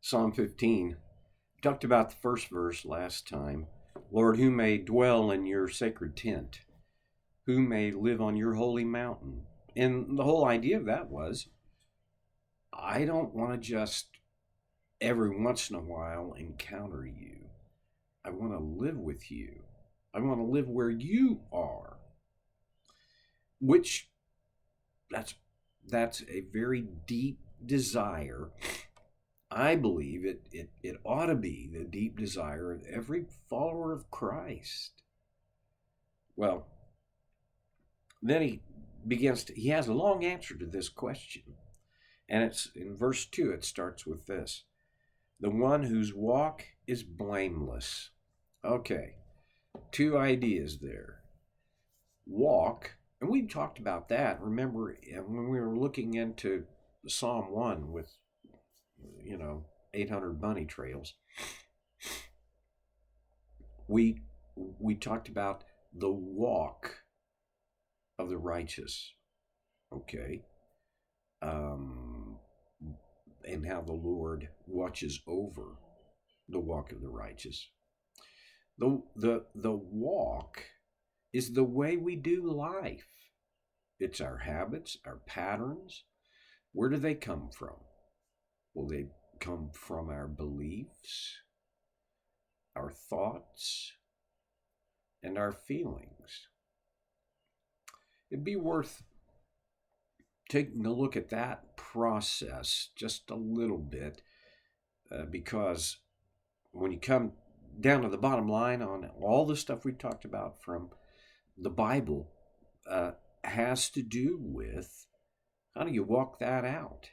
Psalm 15. We talked about the first verse last time. Lord, who may dwell in your sacred tent? Who may live on your holy mountain? And the whole idea of that was, I don't want to just every once in a while encounter you. I want to live with you. I want to live where you are. Which that's a very deep desire. I believe it ought to be the deep desire of every follower of Christ. Well, then he has a long answer to this question. And it's in verse 2, it starts with this: the one whose walk is blameless. Okay, two ideas there. Walk, and we talked about that. Remember when we were looking into Psalm 1 with 800 bunny trails, we talked about the walk of the righteous, okay, and how the Lord watches over the walk of the righteous. The walk is the way we do life. It's our habits, our patterns. Where do they come from? Well, they come from our beliefs, our thoughts, and our feelings. It'd be worth taking a look at that process just a little bit, because when you come down to the bottom line on all the stuff we talked about from the Bible, has to do with how do you walk that out?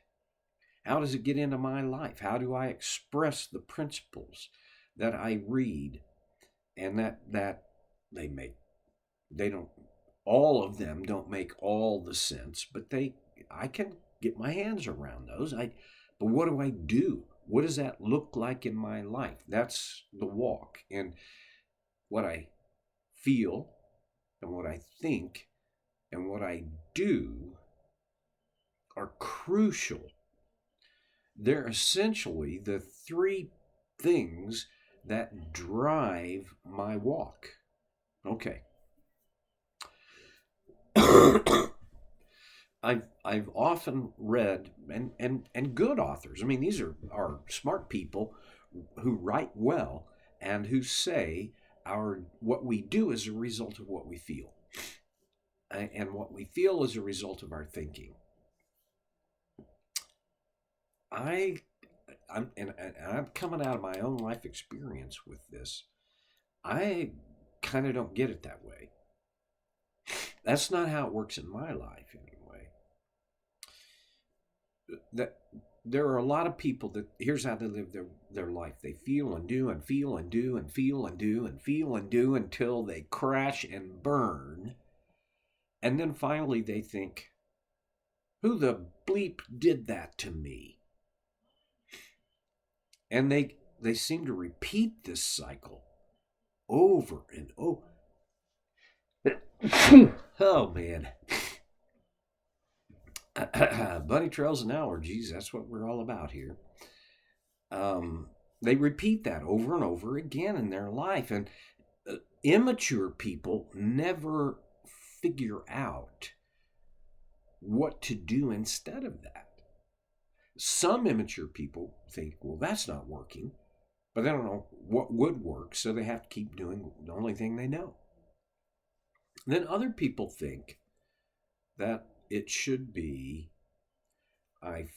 How does it get into my life? How do I express the principles that I read and that they don't, all of them don't make all the sense, but I can get my hands around those. But what do I do? What does that look like in my life? That's the walk. And what I feel and what I think and what I do are crucial. They're essentially the three things that drive my walk. Okay. I've often read and good authors. I mean, these are smart people who write well and who say what we do is a result of what we feel, and what we feel is a result of our thinking. I'm coming out of my own life experience with this. I kind of don't get it that way. That's not how it works in my life anyway. That there are a lot of people that here's how they live their life. They feel and do and feel and do and feel and do and feel and do until they crash and burn. And then finally they think, who the bleep did that to me? And they seem to repeat this cycle over and over. Oh, man. Bunny trails and allergies, that's what we're all about here. They repeat that over and over again in their life. And immature people never figure out what to do instead of that. Some immature people think, well, that's not working, but they don't know what would work, so they have to keep doing the only thing they know. Then other people think that it should be, I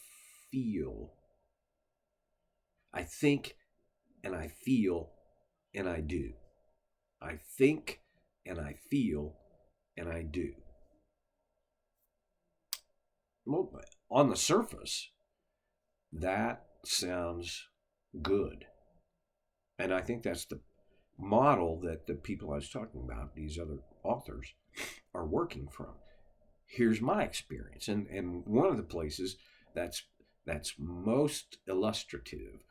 think, and I feel, and I do. I think, and I feel, and I do. Well, on the surface, that sounds good. And I think that's the model that the people I was talking about, these other authors, are working from. Here's my experience. And one of the places that's most illustrative,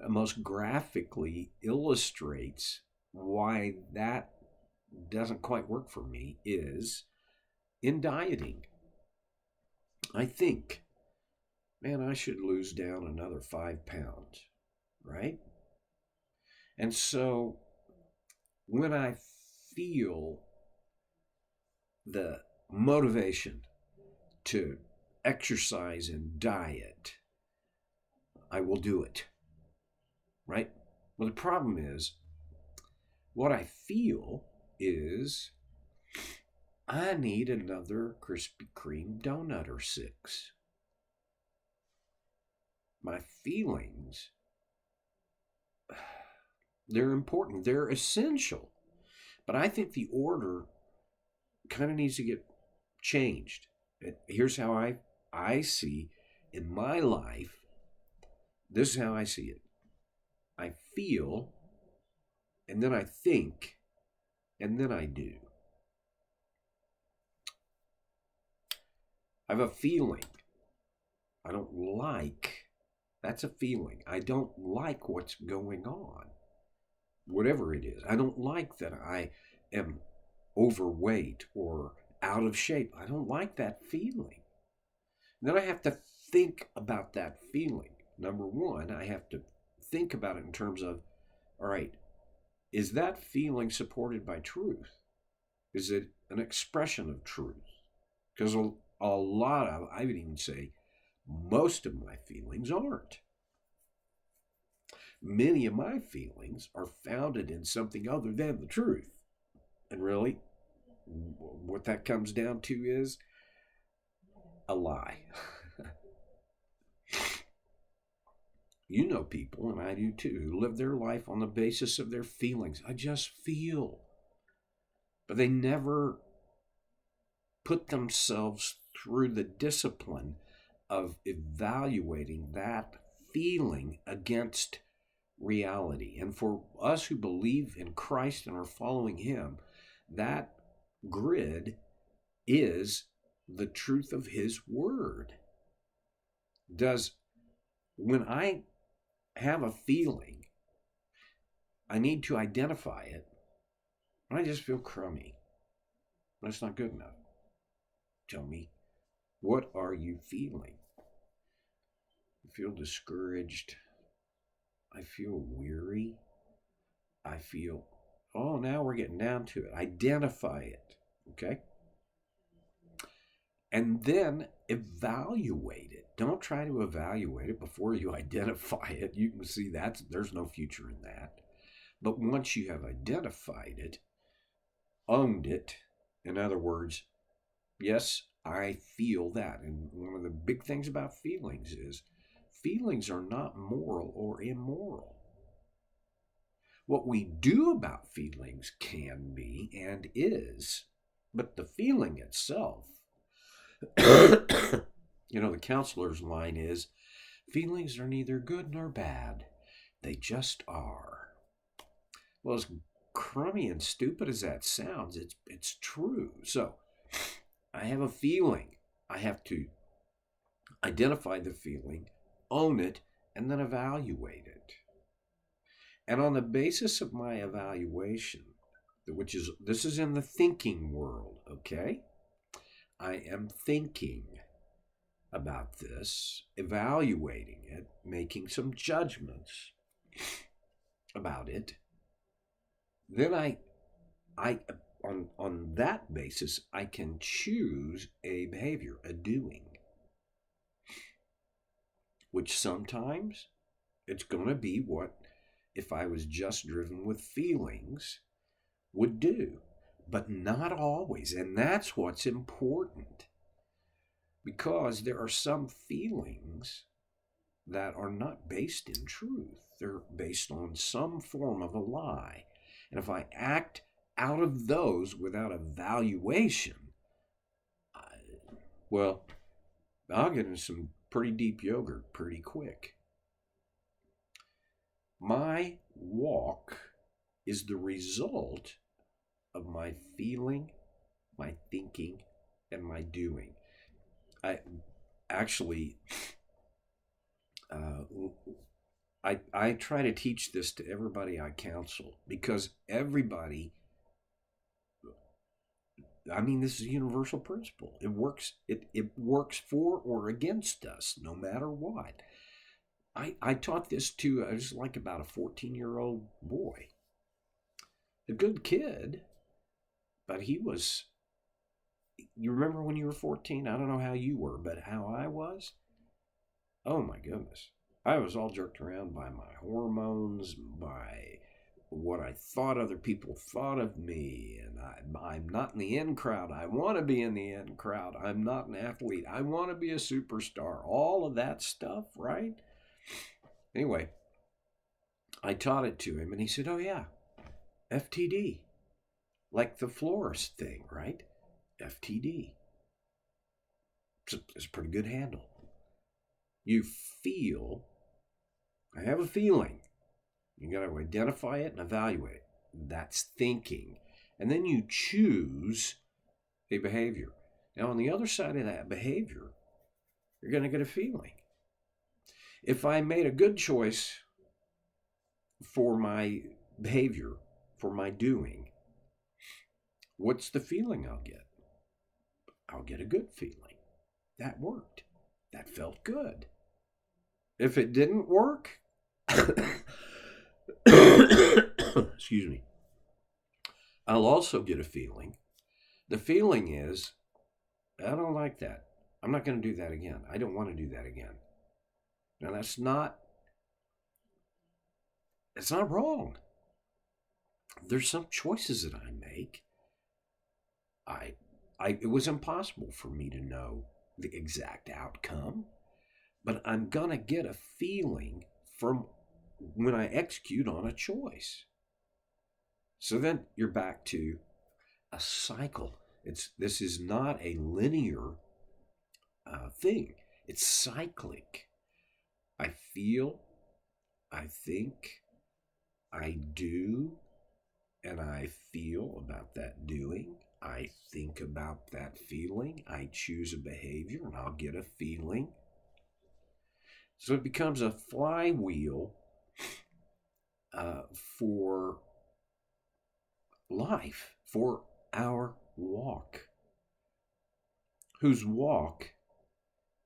most graphically illustrates why that doesn't quite work for me is in dieting. I think, man, I should lose down another 5 pounds. right? And so when I feel the motivation to exercise and diet, I will do it, right? Well, the problem is what I feel is I need another Krispy Kreme donut or six. My feelings, they're important, they're essential. But I think the order kind of needs to get changed. And here's how I see in my life, this is how I see it. I feel, and then I think, and then I do. I have a feeling. I don't like. That's a feeling. I don't like what's going on. Whatever it is. I don't like that I am overweight or out of shape. I don't like that feeling. Then I have to think about that feeling. Number one, I have to think about it in terms of, all right, is that feeling supported by truth? Is it an expression of truth? Because a lot of, I would even say, most of my feelings aren't. Many of my feelings are founded in something other than the truth. And really, what that comes down to is a lie. You know people, and I do too, who live their life on the basis of their feelings. I just feel. But they never put themselves through the discipline of evaluating that feeling against reality. And for us who believe in Christ and are following Him, that grid is the truth of His Word. When I have a feeling, I need to identify it. I just feel crummy. That's not good enough. Tell me, what are you feeling? I feel discouraged. I feel weary. I feel, oh, now we're getting down to it. Identify it, okay? And then evaluate it. Don't try to evaluate it before you identify it. You can see there's no future in that. But once you have identified it, owned it, in other words, yes, I feel that. And one of the big things about feelings is feelings are not moral or immoral. What we do about feelings can be and is, but the feeling itself, the counselor's line is, feelings are neither good nor bad. They just are. Well, as crummy and stupid as that sounds, it's true. So I have a feeling. I have to identify the feeling, own it, and then evaluate it. And on the basis of my evaluation, this is in the thinking world, okay? I am thinking about this, evaluating it, making some judgments about it. Then on that basis, I can choose a behavior, a doing, which sometimes it's going to be what, if I was just driven with feelings, would do, but not always. And that's what's important, because there are some feelings that are not based in truth. They're based on some form of a lie. And if I act out of those without evaluation, I'll get into some pretty deep yogurt pretty quick. My walk is the result of my feeling, my thinking, and my doing. I try to teach this to everybody I counsel, because everybody, this is a universal principle. It works for or against us, no matter what. I taught this to, I was like about a 14-year-old boy. A good kid, but he was, you remember when you were 14? I don't know how you were, but how I was? Oh my goodness. I was all jerked around by my hormones, by what I thought other people thought of me. And I'm not in the in crowd. I want to be in the in crowd. I'm not an athlete. I want to be a superstar. All of that stuff, right? Anyway, I taught it to him and he said, "Oh, yeah, FTD. Like the florist thing, right? FTD. It's a pretty good handle. You feel, I have a feeling. You got to identify it and evaluate it. That's thinking. And then you choose a behavior. Now, on the other side of that behavior, you're going to get a feeling. If I made a good choice for my behavior, for my doing, what's the feeling I'll get? I'll get a good feeling. That worked. That felt good. If it didn't work, excuse me, I'll also get a feeling. The feeling is, I don't like that. I'm not going to do that again. I don't want to do that again. Now it's not wrong. There's some choices that I make. It was impossible for me to know the exact outcome, but I'm going to get a feeling from when I execute on a choice. So then you're back to a cycle. This is not a linear thing. It's cyclic. I feel, I think, I do, and I feel about that doing. I think about that feeling. I choose a behavior and I'll get a feeling. So it becomes a flywheel for life, for our walk, whose walk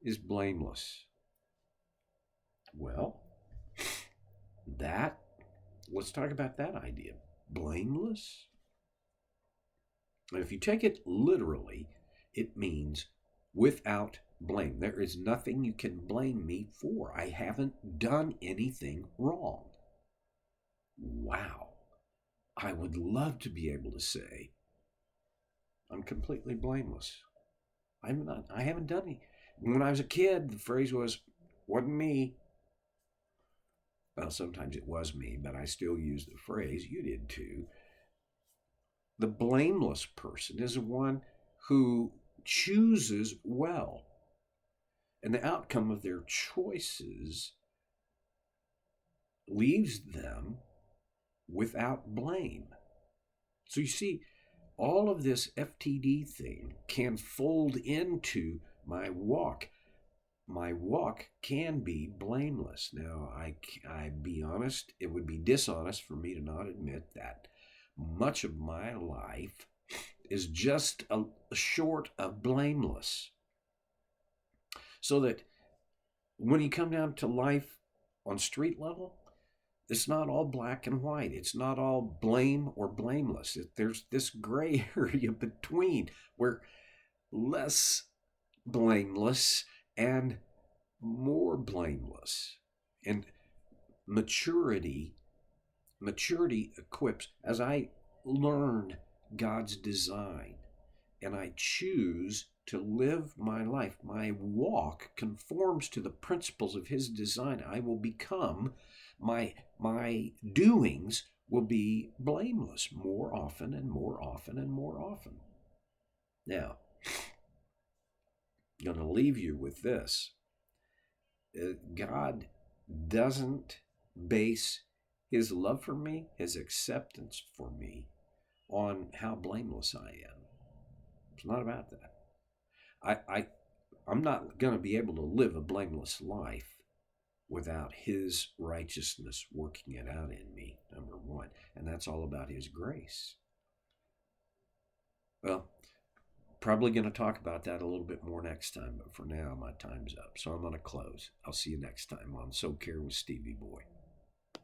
is blameless. Well, let's talk about that idea. Blameless? And if you take it literally, it means without blame. There is nothing you can blame me for. I haven't done anything wrong. Wow. I would love to be able to say, I'm completely blameless. I haven't done any. When I was a kid, the phrase was, wasn't me. Well, sometimes it was me, but I still use the phrase. You did too. The blameless person is one who chooses well. And the outcome of their choices leaves them without blame. So you see, all of this FTD thing can fold into my walk. My walk can be blameless. Now, I be honest, it would be dishonest for me to not admit that much of my life is just short of blameless. So that when you come down to life on street level, it's not all black and white. It's not all blame or blameless. There's this gray area between where less blameless and more blameless. And maturity equips. As I learn God's design and I choose to live my life, my walk conforms to the principles of his design, I will become, my doings will be blameless more often and more often and more often. Now, I'm going to leave you with this. God doesn't base his love for me, his acceptance for me, on how blameless I am. It's not about that. I'm not going to be able to live a blameless life without his righteousness working it out in me, number one. And that's all about his grace. Well, Probably going to talk about that a little bit more next time, but for now, my time's up. So I'm going to close. I'll see you next time on So Care with Stevie Boy.